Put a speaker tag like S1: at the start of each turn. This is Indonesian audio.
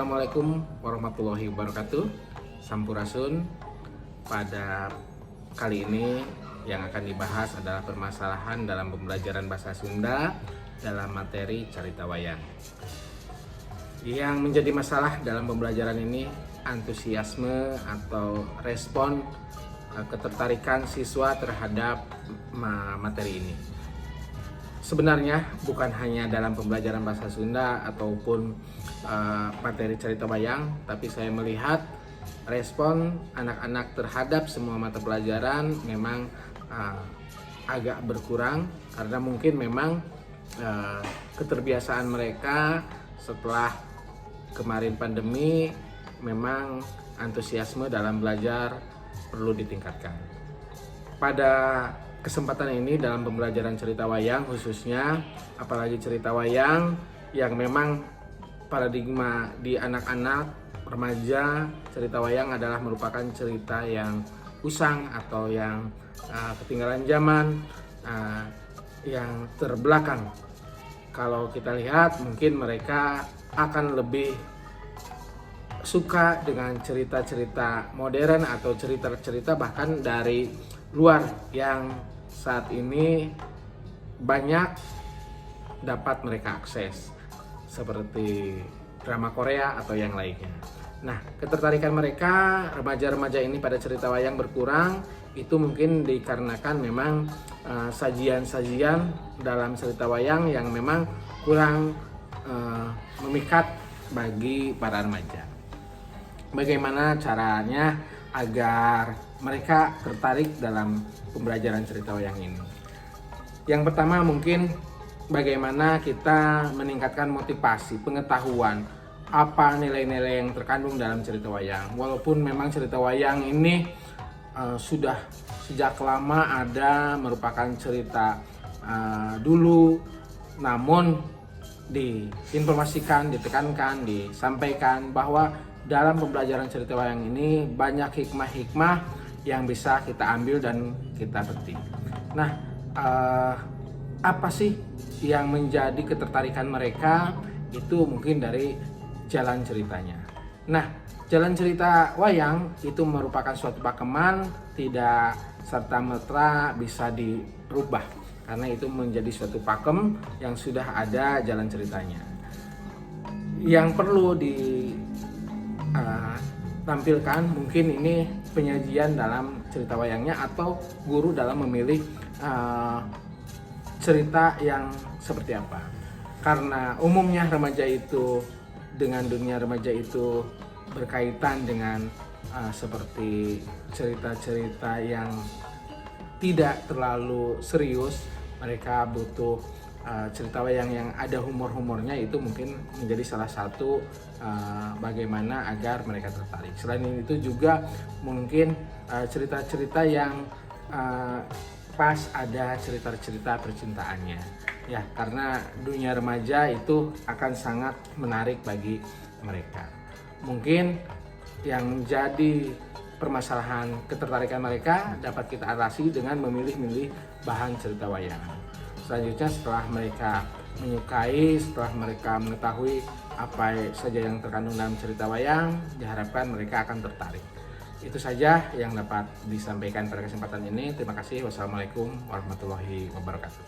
S1: Assalamualaikum warahmatullahi wabarakatuh. Sampurasun. Pada kali ini yang akan dibahas adalah permasalahan dalam pembelajaran bahasa Sunda dalam materi carita wayang. Yang menjadi masalah dalam pembelajaran ini antusiasme atau respon ketertarikan siswa terhadap materi ini. Sebenarnya bukan hanya dalam pembelajaran bahasa Sunda ataupun materi cerita wayang, tapi saya melihat respon anak-anak terhadap semua mata pelajaran memang agak berkurang karena mungkin memang keterbiasaan mereka setelah kemarin pandemi memang antusiasme dalam belajar perlu ditingkatkan. Pada kesempatan ini dalam pembelajaran cerita wayang khususnya, apalagi cerita wayang yang memang paradigma di anak-anak remaja, cerita wayang adalah merupakan cerita yang usang atau yang ketinggalan zaman, yang terbelakang. Kalau kita lihat mungkin mereka akan lebih suka dengan cerita-cerita modern atau cerita-cerita bahkan dari luar yang saat ini banyak dapat mereka akses seperti drama Korea atau yang lainnya. Nah, ketertarikan mereka remaja-remaja ini pada cerita wayang berkurang itu mungkin dikarenakan memang sajian-sajian dalam cerita wayang yang memang kurang memikat bagi para remaja. Bagaimana caranya agar mereka tertarik dalam pembelajaran cerita wayang ini? Yang pertama mungkin bagaimana kita meningkatkan motivasi, pengetahuan apa nilai-nilai yang terkandung dalam cerita wayang. Walaupun memang cerita wayang ini sudah sejak lama ada, merupakan cerita dulu, namun diinformasikan, ditekankan, disampaikan bahwa dalam pembelajaran cerita wayang ini banyak hikmah-hikmah yang bisa kita ambil dan kita petik. Nah, apa sih yang menjadi ketertarikan mereka? Itu mungkin dari jalan ceritanya. Nah, jalan cerita wayang itu merupakan suatu pakeman, tidak serta-merta bisa dirubah karena itu menjadi suatu pakem yang sudah ada jalan ceritanya. Yang perlu tampilkan mungkin ini penyajian dalam cerita wayangnya atau guru dalam memilih cerita yang seperti apa. Karena umumnya remaja itu dengan dunia remaja itu berkaitan dengan seperti cerita-cerita yang tidak terlalu serius. Mereka butuh cerita wayang yang ada humor-humornya, itu mungkin menjadi salah satu bagaimana agar mereka tertarik. Selain itu juga mungkin cerita-cerita yang pas ada cerita-cerita percintaannya ya, karena dunia remaja itu akan sangat menarik bagi mereka. Mungkin yang menjadi permasalahan ketertarikan mereka dapat kita atasi dengan memilih-milih bahan cerita wayang. Selanjutnya setelah mereka menyukai, setelah mereka mengetahui apa saja yang terkandung dalam cerita wayang, diharapkan mereka akan tertarik. Itu saja yang dapat disampaikan pada kesempatan ini. Terima kasih. Wassalamualaikum warahmatullahi wabarakatuh.